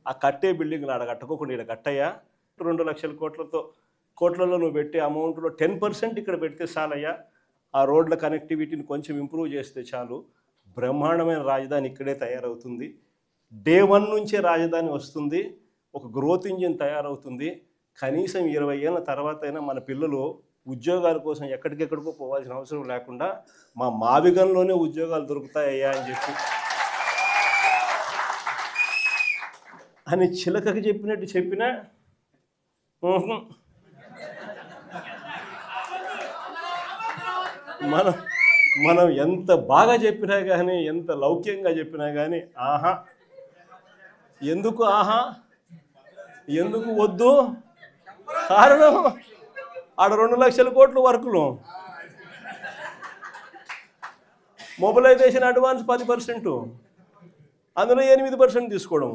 ఆ కట్టే బిల్డింగ్లు ఆడ కట్టుకోకుండా ఇక్కడ కట్టయ్యా 2,00,000 కోట్లలో నువ్వు పెట్టే అమౌంట్లో 10% ఇక్కడ పెడితే చాలయ్యా. ఆ రోడ్ల కనెక్టివిటీని కొంచెం ఇంప్రూవ్ చేస్తే చాలు, బ్రహ్మాండమైన రాజధాని ఇక్కడే తయారవుతుంది. డే 1 నుంచే రాజధాని వస్తుంది, ఒక గ్రోత్ ఇంజిన్ తయారవుతుంది. కనీసం 20 ఏళ్ళ తర్వాత అయినా మన పిల్లలు ఉద్యోగాల కోసం ఎక్కడికెక్కడికో పోవాల్సిన అవసరం లేకుండా మా మావిగంలోనే ఉద్యోగాలు దొరుకుతాయ్యా అని చెప్పి అని చిలకకి చెప్పినట్టు చెప్పినా మనం ఎంత బాగా చెప్పినా కానీ, ఎంత లౌక్యంగా చెప్పినా కానీ ఆహా, ఎందుకు ఆహా, ఎందుకు వద్దు? కారణం ఆడ 2,00,000 కోట్లు వర్కులు, మొబిలైజేషన్ అడ్వాన్స్ 10%, అందులో 8% తీసుకోవడం.